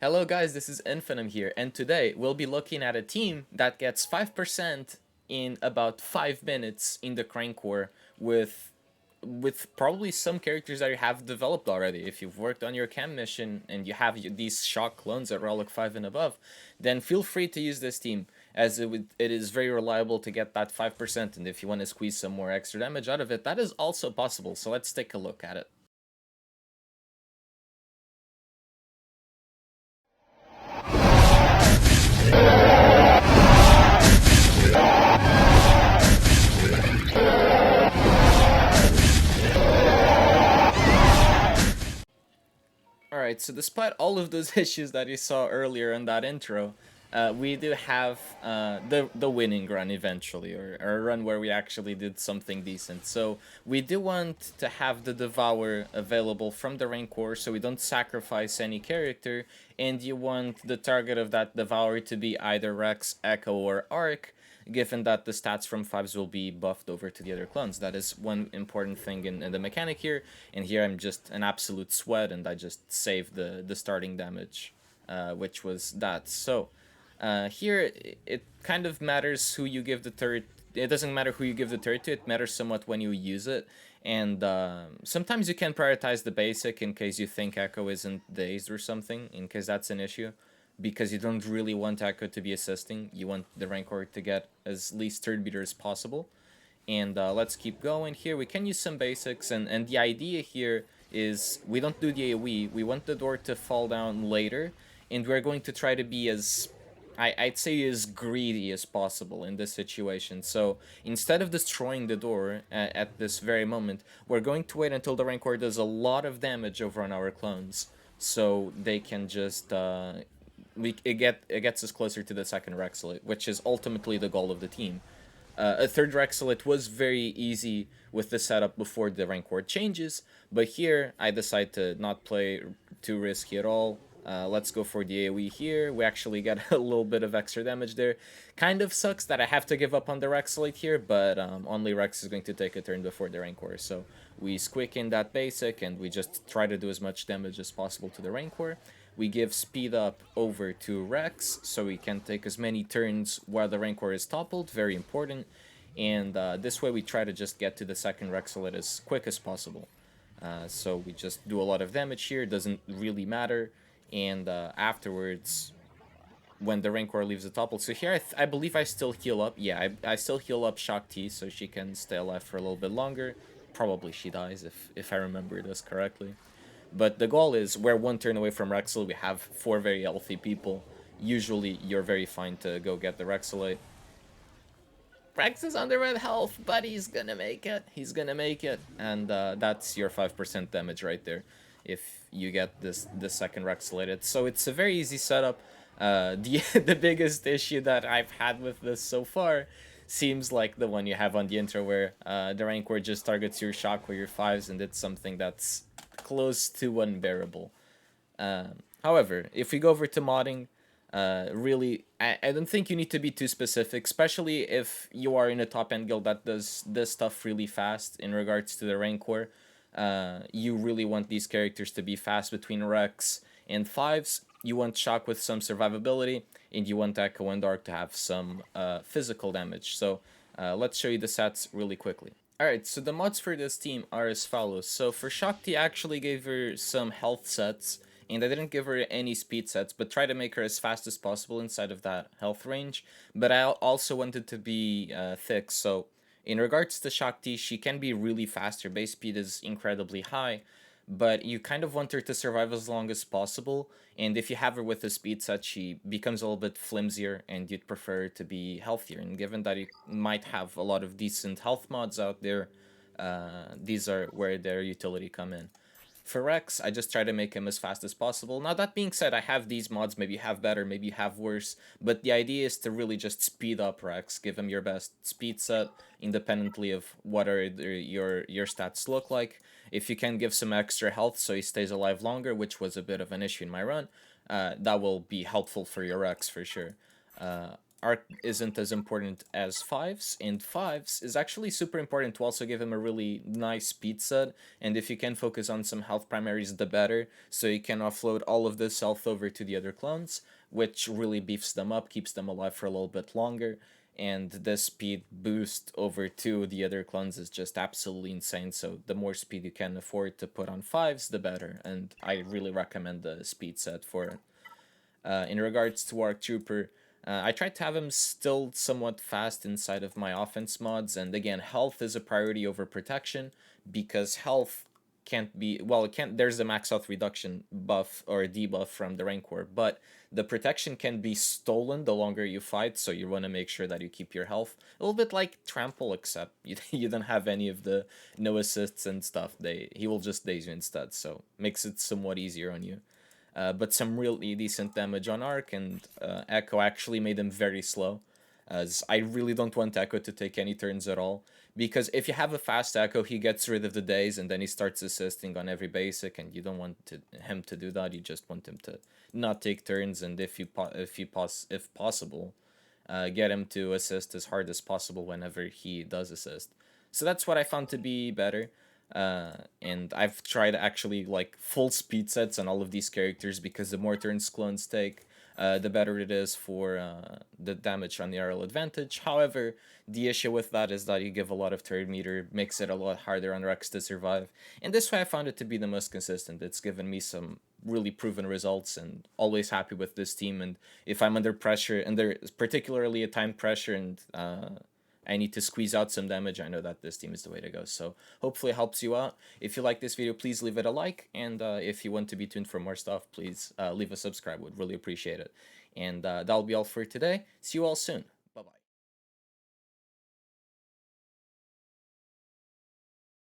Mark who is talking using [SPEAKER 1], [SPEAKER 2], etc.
[SPEAKER 1] Hello guys, this is Infinum here, and today we'll be looking at a team that gets 5% in about 5 minutes in the Rancor with probably some characters that you have developed already. If you've worked on your cam mission and you have these Shaak clones at Relic 5 and above, then feel free to use this team, as it is very reliable to get that 5%, and if you want to squeeze some more extra damage out of it, that is also possible. So let's take a look at it. Alright, so despite all of those issues that you saw earlier in that intro, we do have the winning run eventually, or a run where we actually did something decent. So we do want to have the Devour available from the Rancor, so we don't sacrifice any character, and you want the target of that Devour to be either Rex, Echo, or Arc, given that the stats from 5s will be buffed over to the other clones. That is one important thing in the mechanic here, and here I'm just an absolute sweat, and I just saved the starting damage, which was that. So here, it kind of matters who you give the turret. It doesn't matter who you give the turret to, it matters somewhat when you use it. And sometimes you can prioritize the basic in case you think Echo isn't dazed or something, in case that's an issue, because you don't really want Echo to be assisting. You want the Rancor to get as least third beater as possible. And let's keep going here. We can use some basics, and the idea here is we don't do the AoE. We want the door to fall down later, and we're going to try to be as I'd say as greedy as possible in this situation. So instead of destroying the door at this very moment, we're going to wait until the Rancor does a lot of damage over on our clones, so they can just it gets us closer to the second Rexolite, which is ultimately the goal of the team. A third Rexolite was very easy with the setup before the Rancor changes, but here I decide to not play too risky at all. Let's go for the AoE here. We actually get a little bit of extra damage there. Kind of sucks that I have to give up on the Rexolite here, but only Rex is going to take a turn before the Rancor. So we squick in that basic, and we just try to do as much damage as possible to the Rancor. We give speed up over to Rex, so we can take as many turns while the Rancor is toppled, very important. And this way we try to just get to the second Rexolite as quick as possible. So we just do a lot of damage here, doesn't really matter. And afterwards, when the Rancor leaves the topple, so here I believe I still heal up. Yeah, I still heal up Shaak T, so she can stay alive for a little bit longer. Probably she dies if I remember this correctly. But the goal is, we're one turn away from Rexel. We have 4 very healthy people. Usually, you're very fine to go get the Rexolite. Rex is under red health, but he's gonna make it. He's gonna make it. And that's your 5% damage right there, if you get the second Rexolite. So it's a very easy setup. The biggest issue that I've had with this so far seems like the one you have on the intro, where the Rancor just targets your Shaak or your 5s, and it's something that's close to unbearable. However, if we go over to modding, really, I don't think you need to be too specific, especially if you are in a top end guild that does this stuff really fast in regards to the Rancor. You really want these characters to be fast between Rex and 5s. You want Shaak with some survivability, and you want Echo and Dark to have some physical damage. So let's show you the sets really quickly. Alright, so the mods for this team are as follows. So for Shakti, I actually gave her some health sets, and I didn't give her any speed sets, but try to make her as fast as possible inside of that health range. But I also wanted to be thick, so in regards to Shakti, she can be really fast. Her base speed is incredibly high, but you kind of want her to survive as long as possible, and if you have her with a speed set, she becomes a little bit flimsier, and you'd prefer her to be healthier. And given that you might have a lot of decent health mods out there, these are where their utility come in. For Rex, I just try to make him as fast as possible. Now, that being said, I have these mods. Maybe you have better, maybe you have worse. But the idea is to really just speed up Rex. Give him your best speed set, independently of what your stats look like. If you can give some extra health so he stays alive longer, which was a bit of an issue in my run, that will be helpful for your Rex for sure. arc isn't as important as fives, and fives is actually super important to also give him a really nice speed set. And if you can focus on some health primaries, the better. So you can offload all of this health over to the other clones, which really beefs them up, keeps them alive for a little bit longer. And the speed boost over to the other clones is just absolutely insane. So the more speed you can afford to put on fives, the better. And I really recommend the speed set for it. In regards to Arc Trooper, I tried to have him still somewhat fast inside of my offense mods, and again, health is a priority over protection because health can't be well. It can't. There's a max health reduction buff or debuff from the Rancor, but the protection can be stolen the longer you fight. So you want to make sure that you keep your health a little bit like Trample, except you don't have any of the no assists and stuff. He will just daze you instead, so makes it somewhat easier on you. But some really decent damage on Arc, and Echo actually made him very slow, as I really don't want Echo to take any turns at all, because if you have a fast Echo, he gets rid of the daze, and then he starts assisting on every basic, and you don't want him to do that. You just want him to not take turns, and if possible, get him to assist as hard as possible whenever he does assist. So that's what I found to be better. And I've tried actually like full speed sets on all of these characters because the more turns clones take, the better it is for the damage on the aerial advantage. However, the issue with that is that you give a lot of turn meter, makes it a lot harder on Rex to survive. And this way I found it to be the most consistent. It's given me some really proven results, and always happy with this team. And if I'm under pressure, and there is particularly a time pressure, and I need to squeeze out some damage, I know that this team is the way to go. So hopefully it helps you out. If you like this video, please leave it a like. And if you want to be tuned for more stuff, please leave a subscribe. Would really appreciate it. And that'll be all for today. See you all soon.